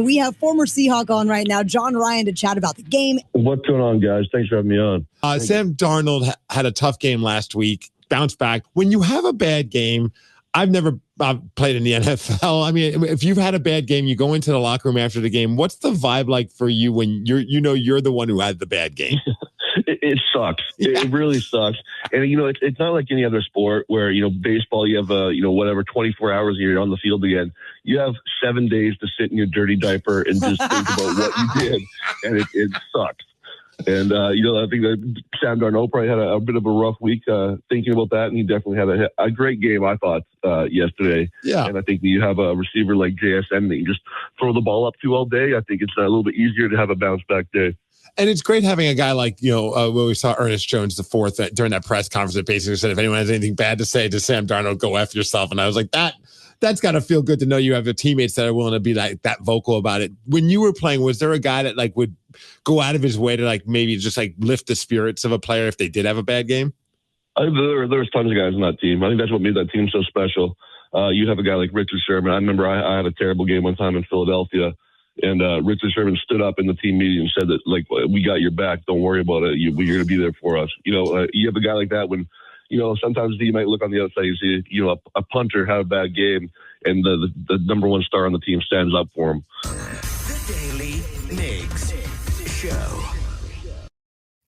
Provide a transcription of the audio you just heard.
We have former Seahawk on right now, Jon Ryan, to chat about the game. What's going on, guys? Thanks for having me on. Sam Darnold had a tough game last week, bounced back. When you have a bad game, I've never played in the NFL. I mean, if you've had a bad game, you go into the locker room after the game. What's the vibe like for you when you're the one who had the bad game? It sucks. Yeah. It really sucks. And, it's not like any other sport where, baseball, you have, 24 hours and you're on the field again. You have 7 days to sit in your dirty diaper and just think about what you did. And it sucks. And, I think that Sam Darnold probably had a bit of a rough week thinking about that. And he definitely had a great game, I thought, yesterday. Yeah. And I think when you have a receiver like JSN that you just throw the ball up to all day, I think it's a little bit easier to have a bounce back day. And it's great having a guy like, when we saw Ernest Jones IV during that press conference that basically said, if anyone has anything bad to say to Sam Darnold, go F yourself. And I was like, that's got to feel good to know you have the teammates that are willing to be like that vocal about it. When you were playing, was there a guy that like would go out of his way to like maybe just like lift the spirits of a player if they did have a bad game? There was tons of guys on that team. I think that's what made that team so special. You have a guy like Richard Sherman. I remember I had a terrible game one time in Philadelphia. And Richard Sherman stood up in the team meeting and said that, like, we got your back. Don't worry about it. You're going to be there for us. You have a guy like that when, sometimes you might look on the outside, you see, a punter had a bad game, and the number one star on the team stands up for him. The Daily Migs Show.